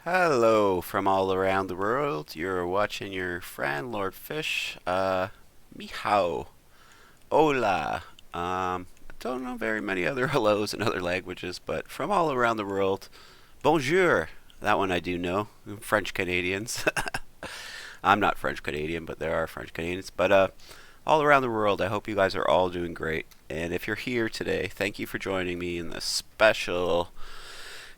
Hello from all around the world. You're watching your friend Lordfish. Ni hao. Hola. I don't know very many other hellos in other languages, but from all around the world, bonjour. That one I do know. French Canadians. I'm not French Canadian, but there are French Canadians. But all around the world, I hope you guys are all doing great. And if you're here today, thank you for joining me in this special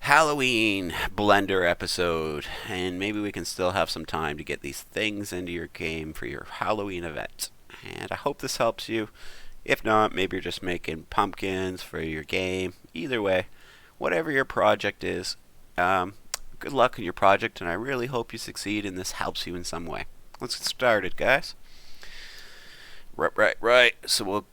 Halloween blender episode, and maybe we can still have some time to get these things into your game for your Halloween event. And I hope this helps you. If not, maybe you're just making pumpkins for your game. Either way, whatever your project is, good luck in your project, and I really hope you succeed and this helps you in some way. Let's get started, guys. Right. So we'll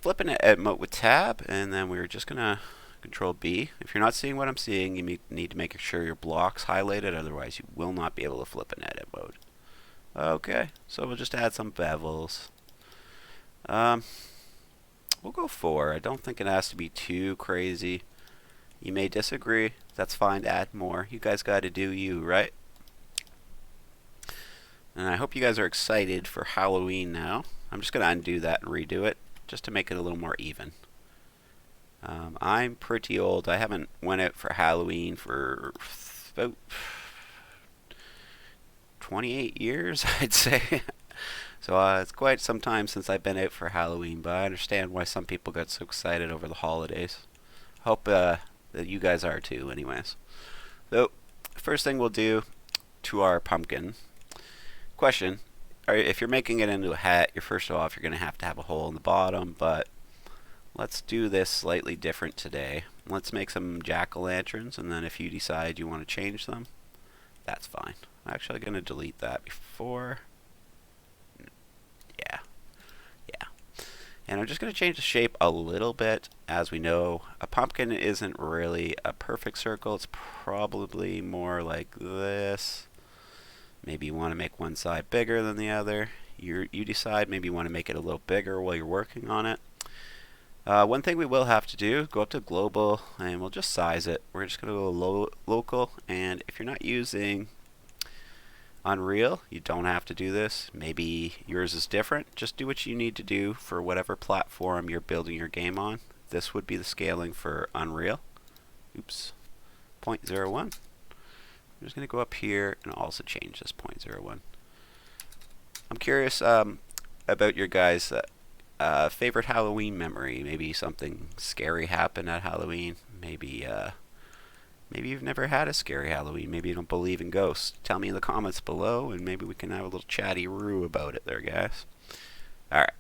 flip into edit mode with tab, and then we're just gonna Control B. If you're not seeing what I'm seeing, you need to make sure your block's highlighted, otherwise you will not be able to flip in edit mode. Okay, so we'll just add some bevels. We'll go 4. I don't think it has to be too crazy. You may disagree. That's fine to add more. You guys got to do you, right? And I hope you guys are excited for Halloween now. I'm just going to undo that and redo it, just to make it a little more even. I'm pretty old. I haven't went out for Halloween for about 28 years, I'd say. So it's quite some time since I've been out for Halloween, but I understand why some people got so excited over the holidays. Hope that you guys are too, anyways. So, first thing we'll do to our pumpkin. Question, if you're making it into a hat, first off, you're going to have a hole in the bottom, but let's do this slightly different today. Let's make some jack-o'-lanterns, and then if you decide you want to change them, that's fine. I'm actually going to delete that before. Yeah. And I'm just going to change the shape a little bit. As we know, a pumpkin isn't really a perfect circle. It's probably more like this. Maybe you want to make one side bigger than the other. You decide. Maybe you want to make it a little bigger while you're working on it. One thing we will have to do, go up to global, and we'll just size it. We're just going to go local, and if you're not using Unreal, you don't have to do this. Maybe yours is different. Just do what you need to do for whatever platform you're building your game on. This would be the scaling for Unreal. Oops. 0.01. I'm just going to go up here and also change this 0.01. I'm curious about your guys' favorite Halloween memory. Maybe something scary happened at Halloween. Maybe you've never had a scary Halloween. Maybe you don't believe in ghosts. Tell me in the comments below, and maybe we can have a little chatty-roo about it there, guys. Alright.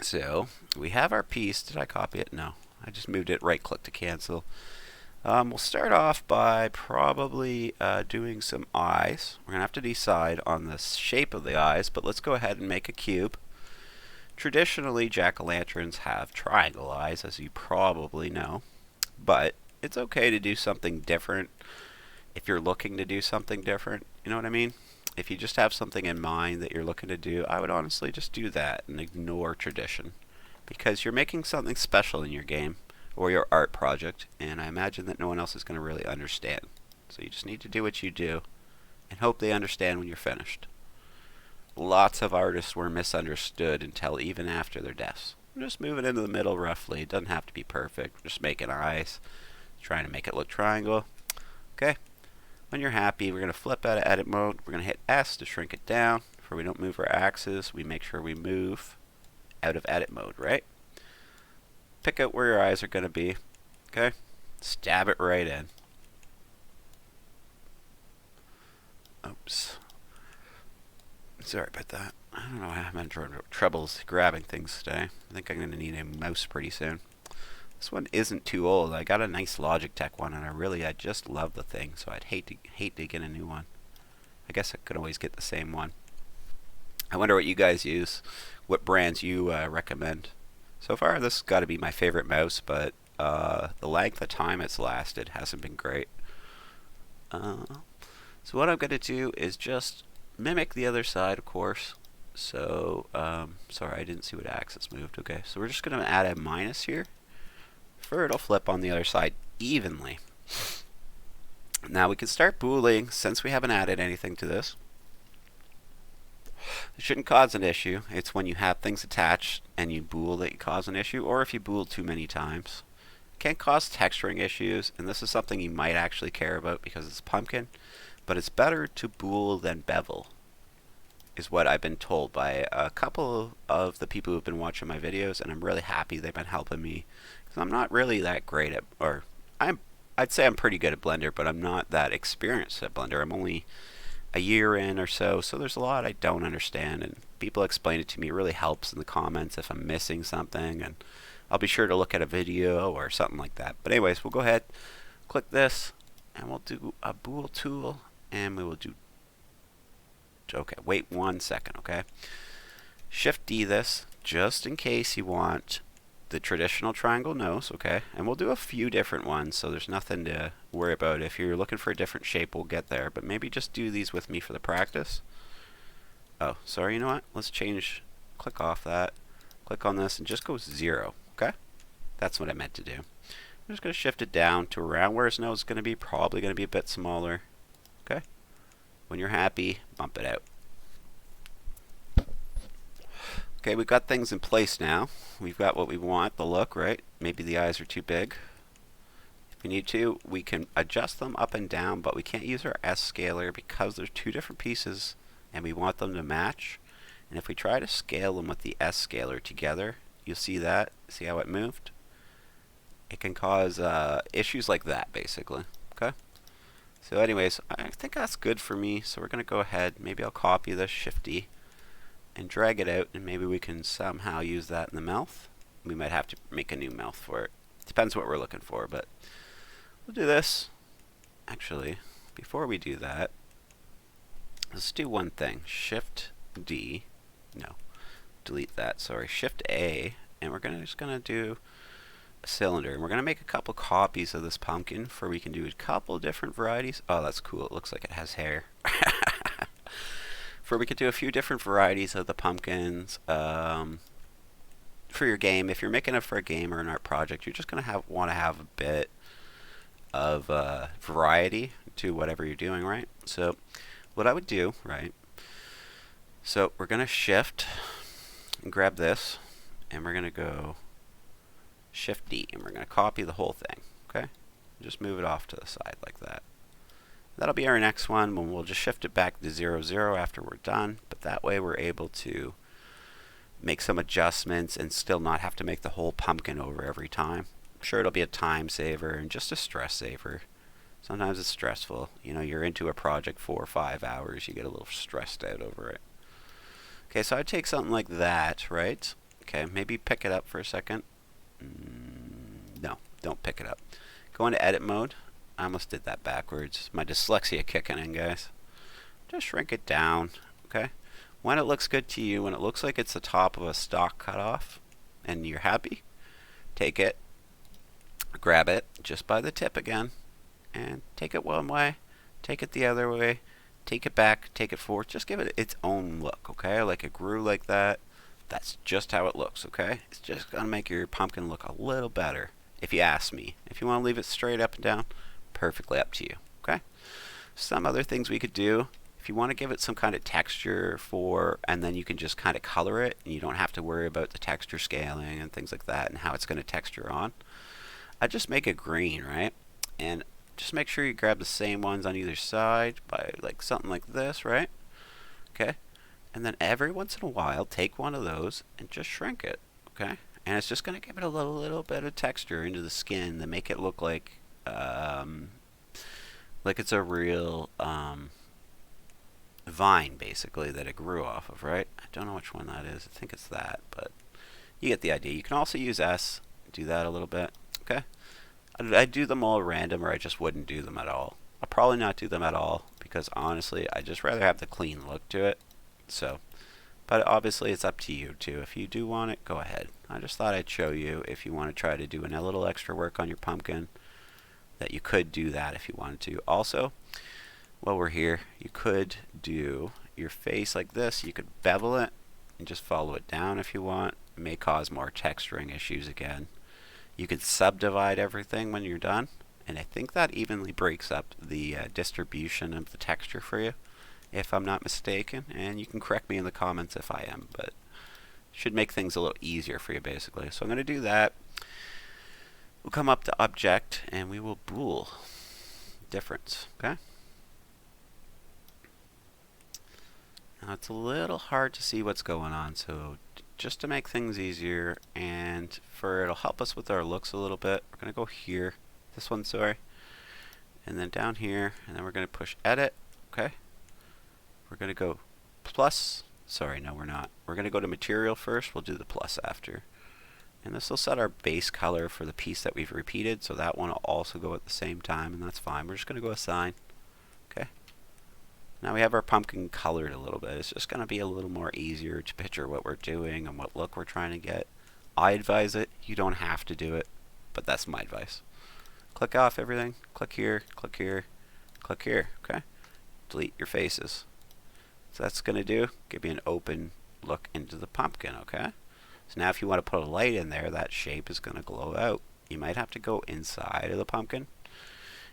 So, we have our piece. Did I copy it? No. I just moved it right-click to cancel. We'll start off by probably doing some eyes. We're going to have to decide on the shape of the eyes, but let's go ahead and make a cube. Traditionally, jack-o'-lanterns have triangle eyes, as you probably know, but it's okay to do something different if you're looking to do something different. You know what I mean? If you just have something in mind that you're looking to do, I would honestly just do that and ignore tradition, because you're making something special in your game or your art project, and I imagine that no one else is going to really understand. So you just need to do what you do and hope they understand when you're finished. Lots of artists were misunderstood until even after their deaths. I'm just moving into the middle roughly. It doesn't have to be perfect. We're just making eyes, trying to make it look triangle. Okay. When you're happy, we're going to flip out of edit mode. We're going to hit S to shrink it down. For we don't move our axis, we make sure we move out of edit mode, right? Pick out where your eyes are going to be. Okay. Stab it right in. Oops. Sorry about that. I don't know why I'm having troubles grabbing things today. I think I'm going to need a mouse pretty soon. This one isn't too old. I got a nice Logitech one, and I just love the thing, so I'd hate to get a new one. I guess I could always get the same one. I wonder what you guys use, what brands you recommend. So far, this has got to be my favorite mouse, but the length of time it's lasted hasn't been great. So what I'm going to do is just mimic the other side, of course. So, sorry, I didn't see what axis moved. Okay, so we're just going to add a minus here. For it'll flip on the other side evenly. Now we can start booling since we haven't added anything to this. It shouldn't cause an issue. It's when you have things attached and you bool that you cause an issue, or if you bool too many times. It can cause texturing issues, and this is something you might actually care about because it's pumpkin, but it's better to bool than bevel, is what I've been told by a couple of the people who've been watching my videos, and I'm really happy they've been helping me because I'm not really that great at, or I'd say I'm pretty good at Blender, but I'm not that experienced at Blender. I'm only a year in or so, so there's a lot I don't understand, and people explain it to me. It really helps in the comments if I'm missing something, and I'll be sure to look at a video or something like that. But anyways, we'll go ahead, click this, and we'll do a bool tool, and we will do, okay, wait 1 second, okay? Shift D this, just in case you want the traditional triangle nose, okay? And we'll do a few different ones, so there's nothing to worry about. If you're looking for a different shape, we'll get there, but maybe just do these with me for the practice. Oh, sorry, you know what? Let's change, click off that, click on this, and just go 0, okay? That's what I meant to do. I'm just going to shift it down to around where his nose is going to be, probably going to be a bit smaller, okay? When you're happy, bump it out. Okay, we've got things in place now. We've got what we want, the look, right? Maybe the eyes are too big. If we need to, we can adjust them up and down, but we can't use our S scaler because there's two different pieces and we want them to match. And if we try to scale them with the S scaler together, you'll see that. See how it moved? It can cause issues like that, basically. Okay? So anyways, I think that's good for me. So we're going to go ahead. Maybe I'll copy this, Shift D, and drag it out, and maybe we can somehow use that in the mouth. We might have to make a new mouth for it. Depends what we're looking for, but we'll do this. Actually, before we do that, let's do one thing. Shift D, no, delete that, sorry. Shift A, and we're just gonna do a cylinder, and we're gonna make a couple copies of this pumpkin for we can do a couple different varieties. Oh, that's cool. It looks like it has hair. For we could do a few different varieties of the pumpkins for your game. If you're making it for a game or an art project, you're just going to want to have a bit of variety to whatever you're doing, right? So what I would do, right, so we're going to shift and grab this, and we're going to go Shift D, and we're going to copy the whole thing, okay? Just move it off to the side like that. That'll be our next one, when we'll just shift it back to 0, 0 after we're done. But that way we're able to make some adjustments and still not have to make the whole pumpkin over every time. I'm sure it'll be a time saver and just a stress saver. Sometimes it's stressful. You know, you're into a project 4 or 5 hours, you get a little stressed out over it. Okay, so I'd take something like that, right? Okay, maybe pick it up for a second. No, don't pick it up. Go into edit mode. I almost did that backwards. My dyslexia kicking in, guys. Just shrink it down, okay? When it looks good to you, when it looks like it's the top of a stock cutoff and you're happy, take it, grab it just by the tip again, and take it one way, take it the other way, take it back, take it forward. Just give it its own look, okay? Like it grew like that. That's just how it looks, okay? It's just going to make your pumpkin look a little better, if you ask me. If you want to leave it straight up and down, perfectly up to you, okay? Some other things we could do, if you want to give it some kind of texture and then you can just kind of color it, and you don't have to worry about the texture scaling and things like that and how it's going to texture on. I just make it green, right? And just make sure you grab the same ones on either side by like something like this, right? Okay? And then every once in a while, take one of those and just shrink it, okay? And it's just going to give it a little bit of texture into the skin to make it look like it's a real vine, basically, that it grew off of, right? I don't know which one that is. I think it's that, but you get the idea. You can also use S, do that a little bit, okay? I do them all random, or I just wouldn't do them at all. I'll probably not do them at all, because honestly, I just rather have the clean look to it. So, but obviously it's up to you too. If you do want it, go ahead. I just thought I'd show you, if you want to try to do a little extra work on your pumpkin, that you could do that if you wanted to. Also, while we're here, you could do your face like this. You could bevel it and just follow it down if you want. It may cause more texturing issues again. You could subdivide everything when you're done and I think that evenly breaks up the distribution of the texture for you, if I'm not mistaken, and you can correct me in the comments if I am, but should make things a little easier for you basically. So I'm going to do that. We'll come up to object and we will bool difference, okay? Now it's a little hard to see what's going on, so just to make things easier and for it'll help us with our looks a little bit, we're going to go here, this one, sorry, and then down here, and then we're going to push edit, okay? We're going to go plus, sorry, no we're not. We're going to go to material first, we'll do the plus after. And this will set our base color for the piece that we've repeated, so that one will also go at the same time, and that's fine. We're just going to go assign. Okay. Now we have our pumpkin colored a little bit. It's just going to be a little more easier to picture what we're doing and what look we're trying to get. I advise it. You don't have to do it, but that's my advice. Click off everything. Click here, click here, click here. Okay. Delete your faces. So that's going to do, give you an open look into the pumpkin, okay? So now if you want to put a light in there, that shape is going to glow out. You might have to go inside of the pumpkin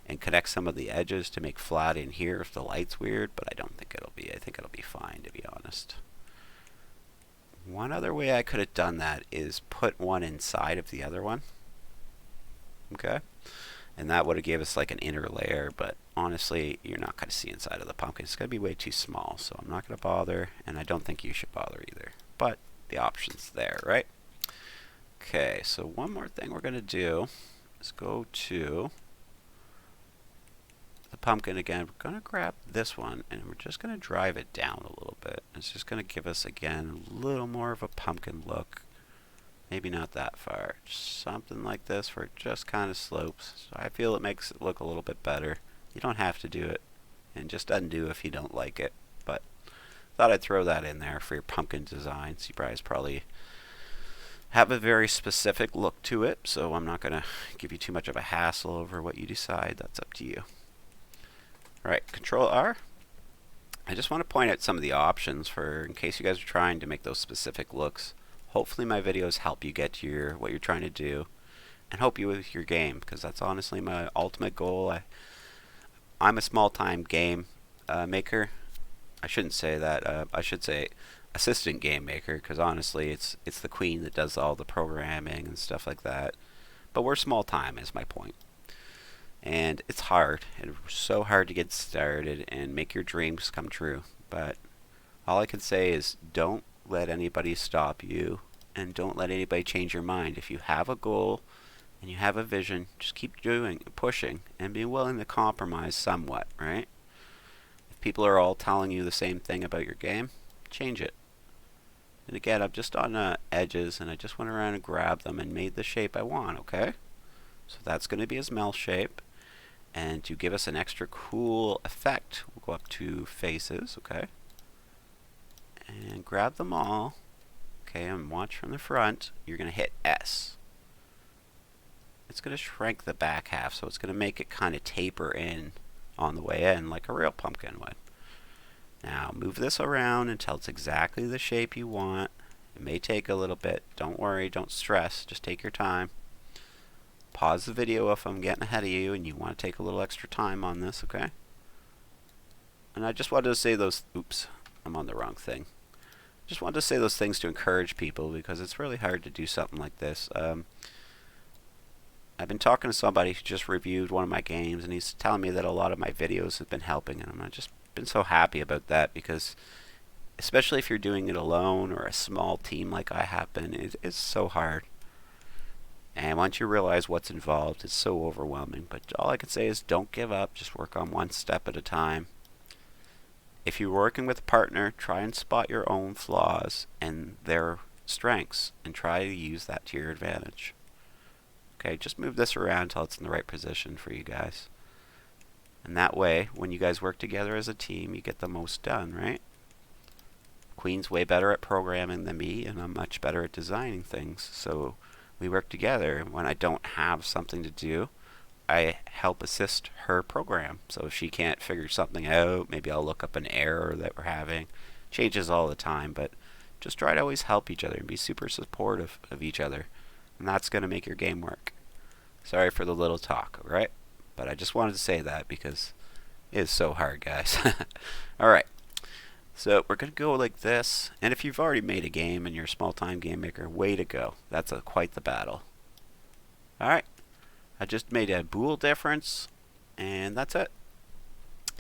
and connect some of the edges to make flat in here if the light's weird, but I don't think it'll be. I think it'll be fine, to be honest. One other way I could have done that is put one inside of the other one. Okay? And that would have gave us like an inner layer, but honestly, you're not going to see inside of the pumpkin. It's going to be way too small, so I'm not going to bother, and I don't think you should bother either. But the option's there, right? Okay, so one more thing we're going to do is go to the pumpkin again. We're going to grab this one, and we're just going to drive it down a little bit. It's just going to give us, again, a little more of a pumpkin look. Maybe not that far. Just something like this where it just kind of slopes. So I feel it makes it look a little bit better. You don't have to do it. And just undo if you don't like it. But thought I'd throw that in there for your pumpkin designs. You guys probably have a very specific look to it, so I'm not going to give you too much of a hassle over what you decide. That's up to you. Alright, Control R. I just want to point out some of the options for in case you guys are trying to make those specific looks. Hopefully my videos help you get to what you're trying to do and help you with your game, because that's honestly my ultimate goal. I'm a small-time game maker. I shouldn't say that. I should say assistant game maker, because honestly it's the queen that does all the programming and stuff like that. But we're small-time is my point. And it's hard. It's so hard to get started and make your dreams come true. But all I can say is don't let anybody stop you, and don't let anybody change your mind. If you have a goal and you have a vision, just keep doing, pushing, and be willing to compromise somewhat, right? If people are all telling you the same thing about your game, change it. And again, I'm just on edges, and I just went around and grabbed them and made the shape I want, okay? So that's going to be his mel shape. And to give us an extra cool effect, we'll go up to faces, okay? And grab them all, okay, and watch from the front. You're going to hit S. It's going to shrink the back half, so it's going to make it kind of taper in on the way in like a real pumpkin would. Now move this around until it's exactly the shape you want. It may take a little bit. Don't worry, don't stress, just take your time. Pause the video if I'm getting ahead of you and you want to take a little extra time on this, okay? And I just wanted to say those, oops, I'm on the wrong thing. Just wanted to say those things to encourage people, because it's really hard to do something like this. I've been talking to somebody who just reviewed one of my games, and he's telling me that a lot of my videos have been helping, and I've just been so happy about that, because especially if you're doing it alone or a small team like I have been, it's so hard. And once you realize what's involved, it's so overwhelming. But all I can say is don't give up. Just work on one step at a time. If you're working with a partner, try and spot your own flaws and their strengths and try to use that to your advantage. Okay, just move this around until it's in the right position for you guys. And that way, when you guys work together as a team, you get the most done, right? Queen's way better at programming than me, and I'm much better at designing things. So we work together. When I don't have something to do, I help assist her program. So if she can't figure something out, maybe I'll look up an error that we're having. Changes all the time, but just try to always help each other and be super supportive of each other. And that's going to make your game work. Sorry for the little talk, alright? But I just wanted to say that because it is so hard, guys. Alright, so we're going to go like this. And if you've already made a game and you're a small-time game maker, way to go. That's quite the battle. Alright, I just made a bool difference, and that's it.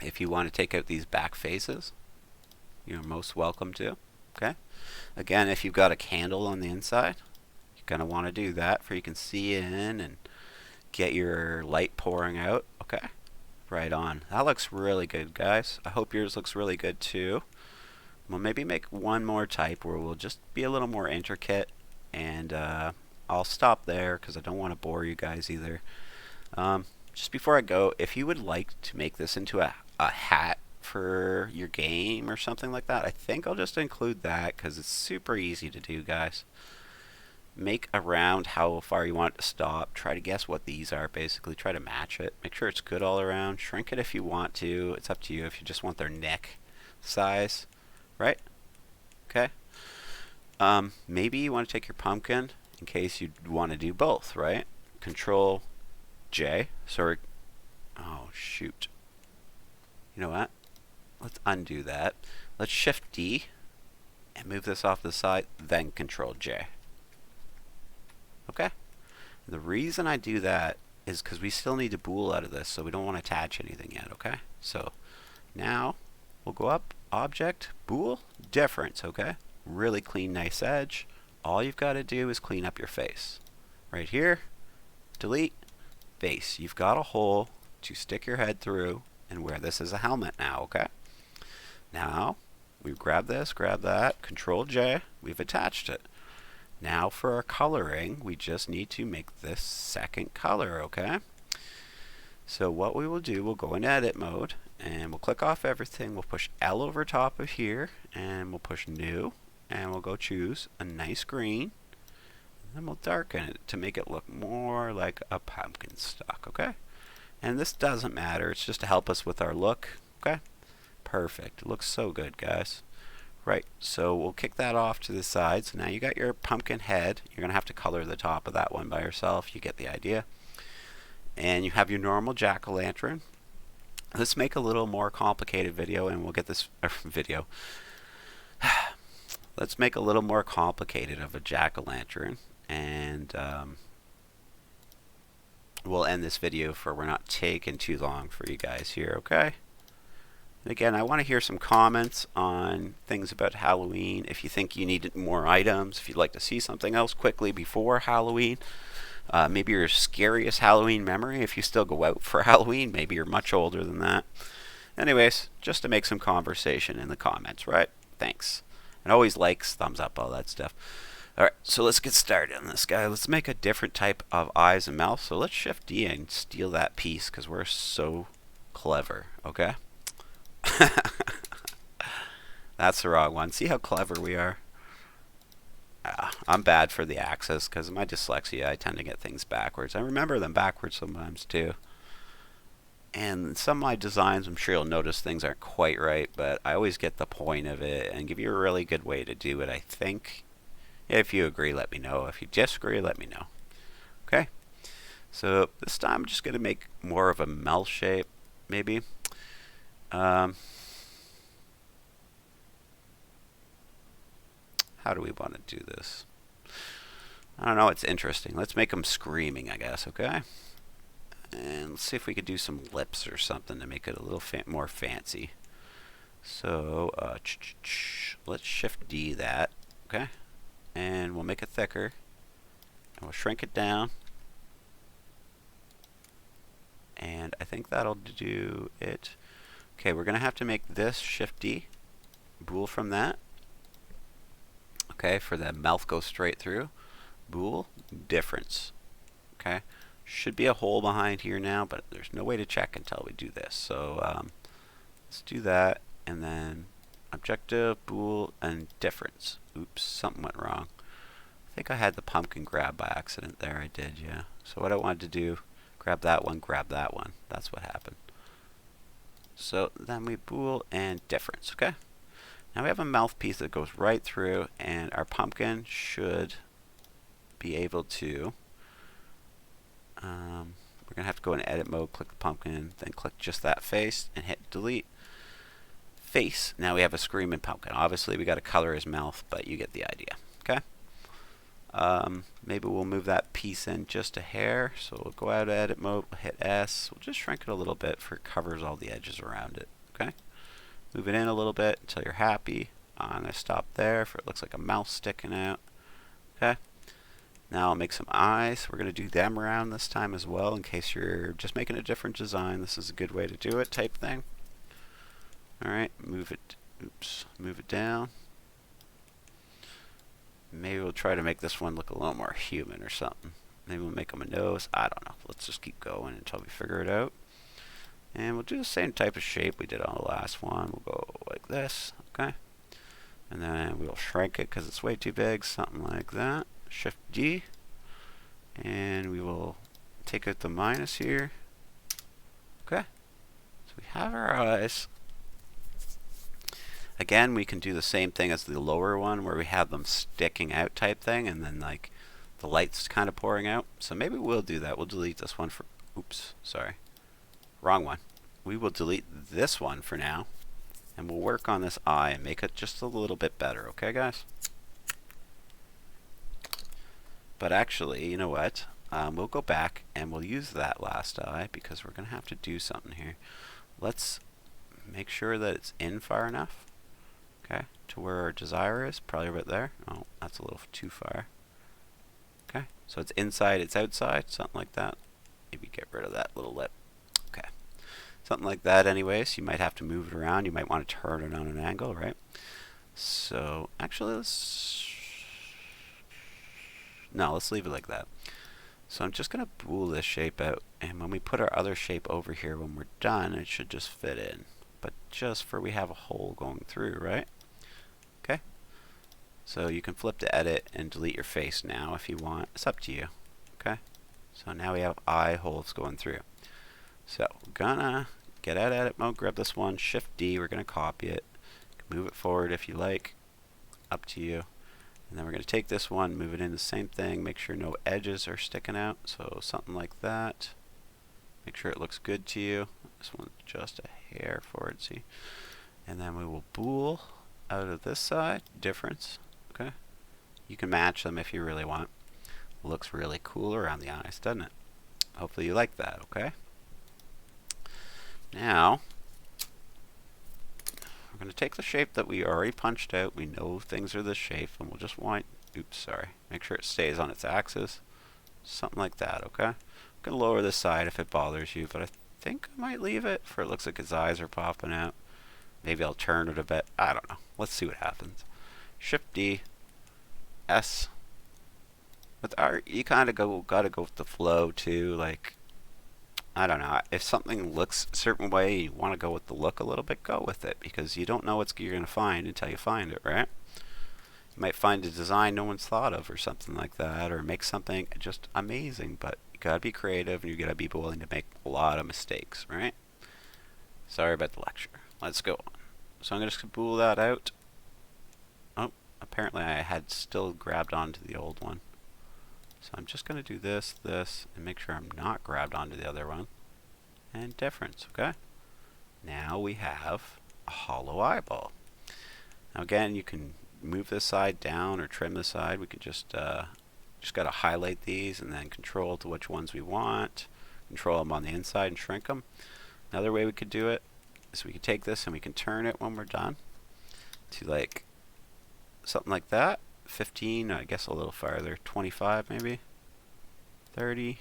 If you want to take out these back faces, you're most welcome to. Okay. Again, if you've got a candle on the inside, you're going to want to do that for you can see in and get your light pouring out. Okay. Right on. That looks really good, guys. I hope yours looks really good too. We'll maybe make one more type where we'll just be a little more intricate, and I'll stop there because I don't want to bore you guys either. Just before I go, if you would like to make this into a hat for your game or something like that, I think I'll just include that because it's super easy to do, guys. Make around how far you want it to stop. Try to guess what these are, basically. Try to match it. Make sure it's good all around. Shrink it if you want to. It's up to you if you just want their neck size. Right? Okay. Maybe you want to take your pumpkin in case you want to do both, right? Control J. Sorry. Oh, shoot. You know what? Let's undo that. Let's Shift D and move this off the side, then Control J. Okay? The reason I do that is because we still need to bool out of this, so we don't want to attach anything yet, okay? So now we'll go up, Object, Bool, Difference, okay? Really clean, nice edge. All you've got to do is clean up your face. Right here, delete, face. You've got a hole to stick your head through and wear this as a helmet now, okay? Now, we grab this, grab that, Control J, we've attached it. Now for our coloring, we just need to make this second color, okay? So what we will do, we'll go in edit mode, and we'll click off everything. We'll push L over top of here, and we'll push new, and we'll go choose a nice green. And then we'll darken it to make it look more like a pumpkin stalk, okay? And this doesn't matter, it's just to help us with our look, okay? Perfect. It looks so good, guys. Right, so we'll kick that off to the side. So now you got your pumpkin head. You're going to have to color the top of that one by yourself. You get the idea. And you have your normal jack-o'-lantern. Let's make a little more complicated video, and we'll get this video. Let's make a little more complicated of a jack-o'-lantern, and we'll end this video for we're not taking too long for you guys here, okay? And again, I want to hear some comments on things about Halloween. If you think you need more items, if you'd like to see something else quickly before Halloween, maybe your scariest Halloween memory if you still go out for Halloween. Maybe you're much older than that. Anyways, just to make some conversation in the comments, right? Thanks. And always likes, thumbs up, all that stuff. Alright, so let's get started on this guy. Let's make a different type of eyes and mouth. So let's Shift D and steal that piece because we're so clever, okay? That's the wrong one. See how clever we are? I'm bad for the axis because of my dyslexia. I tend to get things backwards. I remember them backwards sometimes too. And some of my designs, I'm sure you'll notice things aren't quite right, but I always get the point of it and give you a really good way to do it, I think. If you agree, let me know. If you disagree, let me know. Okay? So this time I'm just going to make more of a mouth shape, maybe. How do we want to do this? I don't know. It's interesting. Let's make them screaming, I guess, okay? And let's see if we could do some lips or something to make it a little more fancy. So, let's Shift D that, okay? And we'll make it thicker. And we'll shrink it down. And I think that'll do it. Okay, we're going to have to make this Shift D. Bool from that. Okay, for the mouth go straight through. Bool, difference. Okay, should be a hole behind here now, but there's no way to check until we do this. So let's do that, and then objective, bool, and difference. Oops, something went wrong. I think I had the pumpkin grab by accident there. I did, yeah. So what I wanted to do, grab that one. That's what happened. So then we bool and difference, okay? Now we have a mouthpiece that goes right through, and our pumpkin should be able to, we're We're going to have to go in edit mode, click the pumpkin, then click just that face and hit delete. Face. Now we have a screaming pumpkin. Obviously we got to color his mouth, but you get the idea. Okay. Maybe we'll move that piece in just a hair. So we'll go out of edit mode, we'll hit S. We'll just shrink it a little bit for it covers all the edges around it. Okay. Move it in a little bit until you're happy. I'm going to stop there for it looks like a mouth sticking out. Okay. Now I'll make some eyes. We're going to do them around this time as well in case you're just making a different design. This is a good way to do it type thing. Alright, move it, move it down. Maybe we'll try to make this one look a little more human or something. Maybe we'll make him a nose. I don't know. Let's just keep going until we figure it out. And we'll do the same type of shape we did on the last one. We'll go like this, okay? And then we'll shrink it because it's way too big, something like that. Shift D. And we will take out the minus here. Okay. So we have our eyes. Again, we can do the same thing as the lower one where we have them sticking out type thing and then like the light's kind of pouring out. So maybe we'll do that. We'll delete this one for, oops, sorry. Wrong one. We will delete this one for now and we'll work on this eye and make it just a little bit better. Okay, guys? But actually, you know what? We'll go back and we'll use that last eye because we're going to have to do something here. Let's make sure that it's in far enough. Okay, to where our desire is, probably right there. Oh, that's a little too far. Okay, so it's inside, it's outside, something like that. Maybe get rid of that little lip. Okay, something like that anyways. You might have to move it around. You might want to turn it on an angle, right? So, actually, let's leave it like that. So I'm just going to bool this shape out, and when we put our other shape over here when we're done, it should just fit in. But just for we have a hole going through, right? Okay. So you can flip to edit and delete your face now if you want. It's up to you. Okay. So now we have eye holes going through. So we're gonna get out of edit mode, grab this one, Shift D, we're gonna copy it. Move it forward if you like. Up to you. And then we're gonna take this one, move it in the same thing, make sure no edges are sticking out. So something like that. Make sure it looks good to you. This one's just a hair forward, see? And then we will bool out of this side, difference, okay? You can match them if you really want. Looks really cool around the eyes, doesn't it? Hopefully you like that, okay? Now, we're going to take the shape that we already punched out. We know things are this shape, and we'll just wind, oops, sorry. Make sure it stays on its axis. Something like that, okay? I'm going to lower this side if it bothers you, but I think I might leave it for it looks like his eyes are popping out. Maybe I'll turn it a bit. I don't know. Let's see what happens. Shift D, S. With art, you kind of gotta go with the flow too. Like, I don't know. If something looks a certain way, you want to go with the look a little bit, go with it because you don't know what you're gonna find until you find it, right? You might find a design no one's thought of or something like that, or make something just amazing. But you gotta be creative and you gotta be willing to make a lot of mistakes, right? Sorry about the lecture. Let's go on. So I'm going to spool that out. Oh, apparently I had still grabbed onto the old one. So I'm just going to do this, this, and make sure I'm not grabbed onto the other one. And difference, okay? Now we have a hollow eyeball. Now again, you can move this side down or trim this side. We could just got to highlight these and then control to which ones we want. Control them on the inside and shrink them. Another way we could do it is we could take this and we can turn it when we're done to like something like that. 15, I guess a little farther. 25 maybe. 30.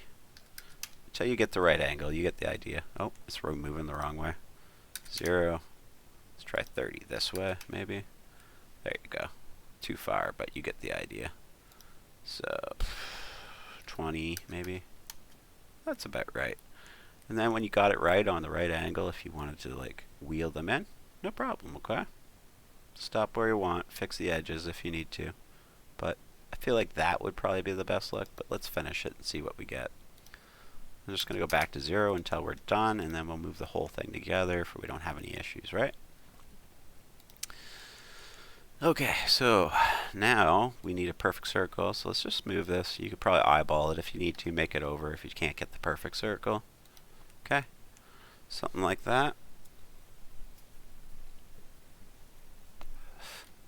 Until you get the right angle, you get the idea. Oh, it's moving the wrong way. 0. Let's try 30 this way maybe. There you go. Too far, but you get the idea. So 20 maybe. That's about right. And then when you got it right on the right angle, if you wanted to like wheel them in, no problem, okay? Stop where you want, fix the edges if you need to. But I feel like that would probably be the best look, but let's finish it and see what we get. I'm just going to go back to 0 until we're done, and then we'll move the whole thing together if we don't have any issues, right? Okay, so now we need a perfect circle, so let's just move this. You could probably eyeball it if you need to, make it over if you can't get the perfect circle. Okay, something like that.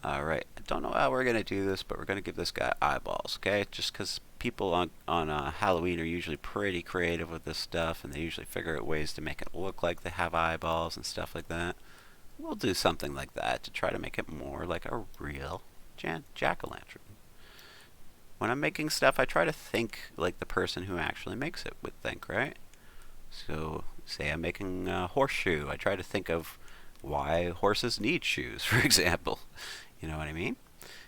Alright, I don't know how we're going to do this, but we're going to give this guy eyeballs, okay? Just because people on Halloween are usually pretty creative with this stuff, and they usually figure out ways to make it look like they have eyeballs and stuff like that. We'll do something like that to try to make it more like a real jack-o'-lantern. When I'm making stuff, I try to think like the person who actually makes it would think, right? So, say I'm making a horseshoe. I try to think of why horses need shoes, for example. You know what I mean?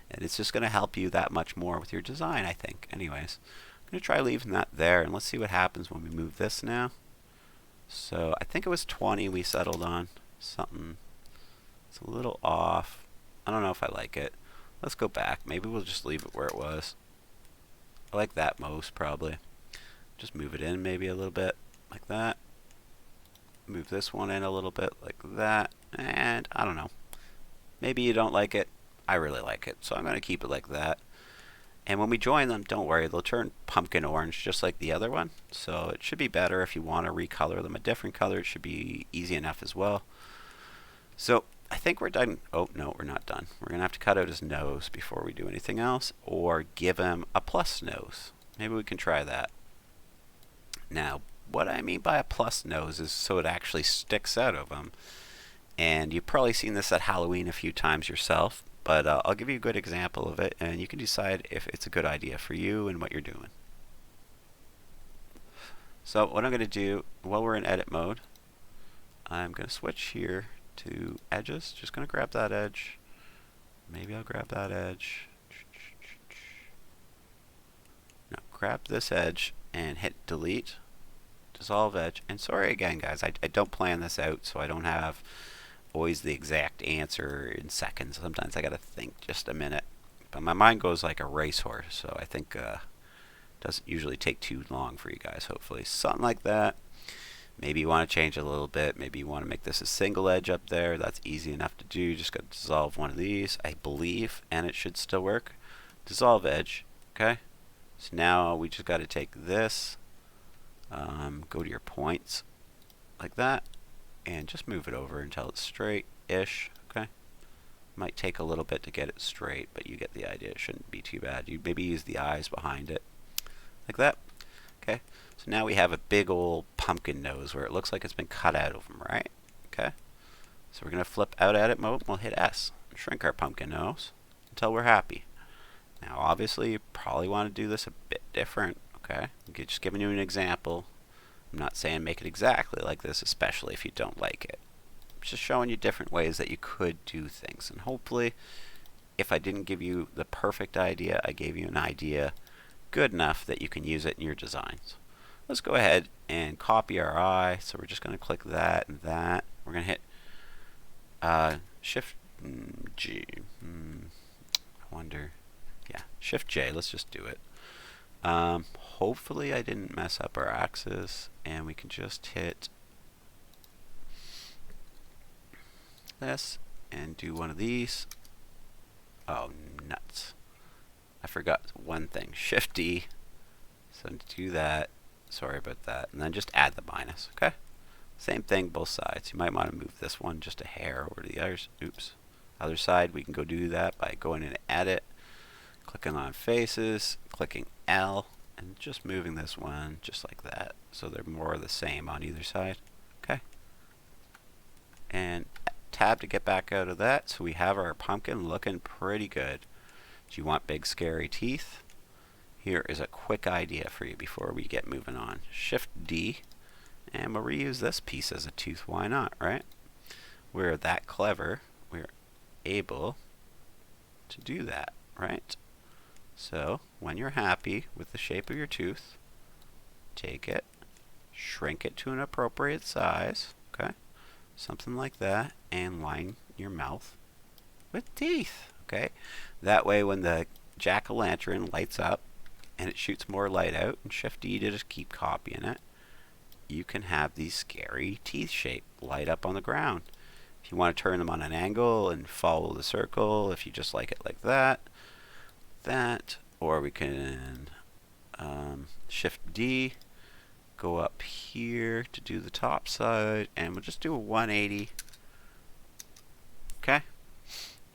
And it's just going to help you that much more with your design, I think. Anyways, I'm going to try leaving that there, and let's see what happens when we move this now. So I think it was 20 we settled on. Something. It's a little off. I don't know if I like it. Let's go back. Maybe we'll just leave it where it was. I like that most, probably. Just move it in maybe a little bit, like that. Move this one in a little bit, like that. And I don't know. Maybe you don't like it. I really like it, so I'm going to keep it like that. And when we join them, don't worry, they'll turn pumpkin orange just like the other one. So it should be better if you want to recolor them a different color. It should be easy enough as well. So I think we're done. Oh, no, we're not done. We're going to have to cut out his nose before we do anything else, or give him a plus nose. Maybe we can try that. Now, what I mean by a plus nose is so it actually sticks out of him. And you've probably seen this at Halloween a few times yourself, but I'll give you a good example of it, and you can decide if it's a good idea for you and what you're doing. So what I'm going to do, while we're in edit mode, I'm going to switch here to edges. Just going to grab that edge. Maybe I'll grab that edge. Now grab this edge and hit delete. Dissolve edge. And sorry again, guys, I don't plan this out, so I don't have always the exact answer in seconds. Sometimes I gotta think just a minute, but my mind goes like a racehorse, so I think doesn't usually take too long for you guys. Hopefully something like that. Maybe you want to change it a little bit. Maybe you want to make this a single edge up there. That's easy enough to do. Just gotta dissolve one of these, I believe, and it should still work. Dissolve edge. Okay, so now we just got to take this, go to your points like that, and just move it over until it's straight-ish, okay? Might take a little bit to get it straight, but you get the idea. It shouldn't be too bad. You maybe use the eyes behind it, like that. Okay, so now we have a big old pumpkin nose where it looks like it's been cut out of him, right? Okay, so we're going to flip out edit mode, and we'll hit S, and shrink our pumpkin nose until we're happy. Now, obviously, you probably want to do this a bit different, okay? I'm just giving you an example. I'm not saying make it exactly like this, especially if you don't like it. I'm just showing you different ways that you could do things. And hopefully, if I didn't give you the perfect idea, I gave you an idea good enough that you can use it in your designs. Let's go ahead and copy our eye. So we're just going to click that and that. We're going to hit Shift G. I wonder. Yeah, Shift J. Let's just do it. Hopefully I didn't mess up our axis, and we can just hit this and do one of these. Oh, nuts. I forgot one thing. Shift D. So to do that, sorry about that. And then just add the minus, okay? Same thing, both sides. You might want to move this one just a hair over to the others. Oops. Other side, we can go do that by going in Edit, clicking on Faces, clicking L, and just moving this one just like that, so they're more the same on either side. Okay, and tab to get back out of that, so we have our pumpkin looking pretty good. Do you want big scary teeth? Here is a quick idea for you before we get moving on. Shift D, and we'll reuse this piece as a tooth. Why not, right? We're that clever, we're able to do that, right? So, when you're happy with the shape of your tooth, take it, shrink it to an appropriate size, okay? Something like that, and line your mouth with teeth, okay? That way when the jack-o'-lantern lights up and it shoots more light out, and Shift D to just keep copying it, you can have these scary teeth shape light up on the ground. If you want to turn them on an angle and follow the circle, if you just like it like that, that, or we can Shift D, go up here to do the top side, and we'll just do a 180. Okay.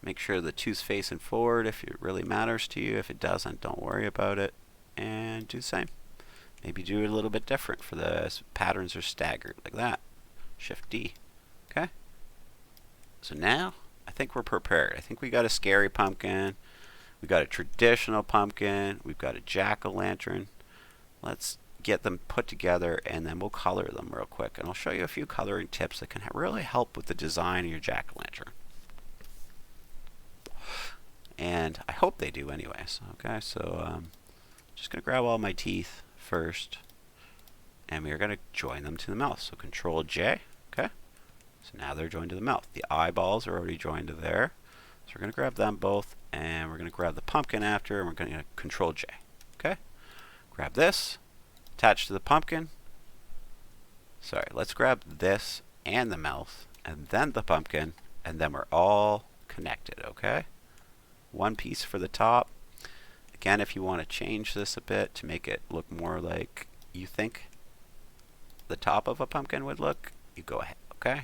Make sure the tooth's facing forward if it really matters to you. If it doesn't, don't worry about it. And do the same. Maybe do it a little bit different for the patterns are staggered, like that. Shift D. Okay. So now, I think we're prepared. I think we got a scary pumpkin. We got a traditional pumpkin. We've got a jack-o'-lantern. Let's get them put together, and then we'll color them real quick. And I'll show you a few coloring tips that can really help with the design of your jack-o'-lantern. And I hope they do anyways. Okay, so just going to grab all my teeth first, and we are going to join them to the mouth. So Control J, okay? So now they're joined to the mouth. The eyeballs are already joined to there. So we're going to grab them both, and we're going to grab the pumpkin after, and we're going to Control J, okay? Grab this, attach to the pumpkin. Sorry, let's grab this and the mouth, and then the pumpkin, and then we're all connected, okay? One piece for the top. Again, if you want to change this a bit to make it look more like you think the top of a pumpkin would look, you go ahead, okay?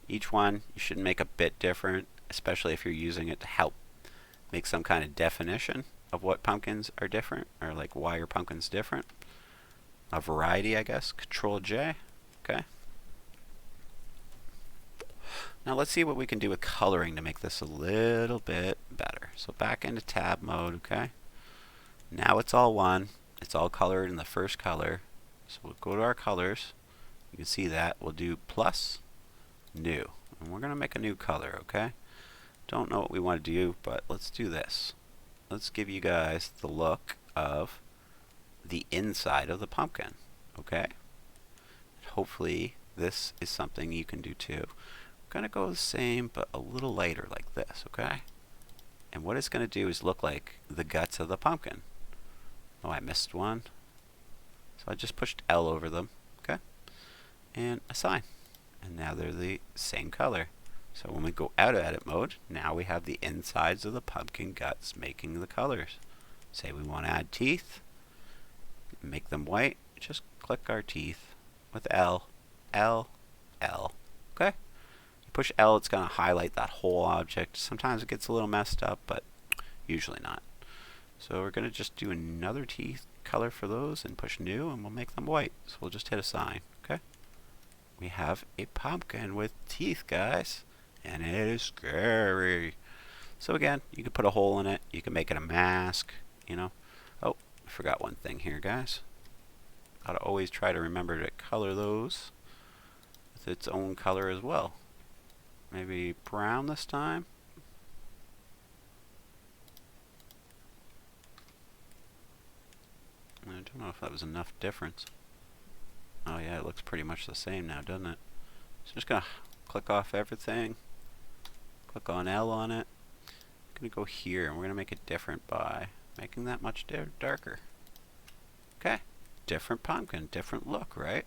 Each one you should make a bit different, especially if you're using it to help make some kind of definition of what pumpkins are different, or like why your pumpkin's different. A variety, I guess. Control J, okay? Now let's see what we can do with coloring to make this a little bit better. So back into tab mode, okay? Now it's all one. It's all colored in the first color. So we'll go to our colors. You can see that. We'll do plus, new. And we're going to make a new color, okay? Don't know what we want to do, but let's do this. Let's give you guys the look of the inside of the pumpkin, okay? Hopefully this is something you can do too. I'm going to go the same, but a little lighter like this, okay? And what it's going to do is look like the guts of the pumpkin. Oh, I missed one. So I just pushed L over them, okay? And assign. And now they're the same color. So when we go out of edit mode, now we have the insides of the pumpkin guts making the colors. Say we want to add teeth, make them white, just click our teeth with L, L, L, okay? Push L, it's going to highlight that whole object. Sometimes it gets a little messed up, but usually not. So we're going to just do another teeth color for those and push new, and we'll make them white. So we'll just hit assign, okay? We have a pumpkin with teeth, guys, and it is scary. So again, you can put a hole in it. You can make it a mask, you know. Oh, I forgot one thing here, guys. Gotta always try to remember to color those with its own color as well. Maybe brown this time. I don't know if that was enough difference. Oh yeah, it looks pretty much the same now, doesn't it? So I'm just gonna click off everything. Click on L on it. I'm gonna go here, and we're gonna make it different by making that much darker. Okay, different pumpkin, different look, right?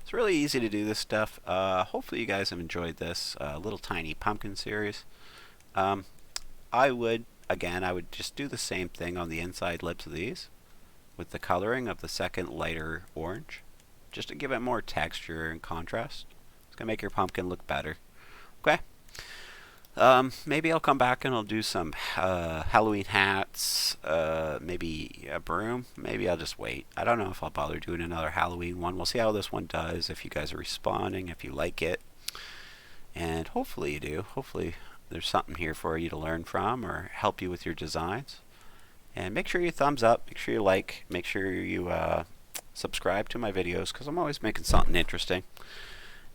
It's really easy to do this stuff. Hopefully you guys have enjoyed this little tiny pumpkin series. I would just do the same thing on the inside lips of these with the coloring of the second lighter orange, just to give it more texture and contrast. It's going to make your pumpkin look better. Okay. Maybe I'll come back and I'll do some Halloween hats, maybe a broom. Maybe I'll just wait. I don't know if I'll bother doing another Halloween one. We'll see how this one does, if you guys are responding, if you like it. And hopefully you do. Hopefully there's something here for you to learn from or help you with your designs. And make sure you thumbs up, make sure you like, make sure you subscribe to my videos, because I'm always making something interesting.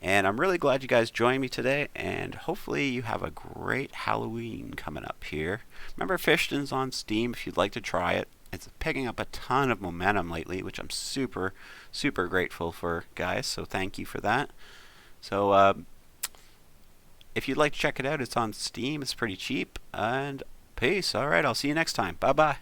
And I'm really glad you guys joined me today, and hopefully you have a great Halloween coming up here. Remember, Fishton's on Steam if you'd like to try it. It's picking up a ton of momentum lately, which I'm super, super grateful for, guys, so thank you for that. So if you'd like to check it out, it's on Steam. It's pretty cheap, and peace. All right, I'll see you next time. Bye-bye.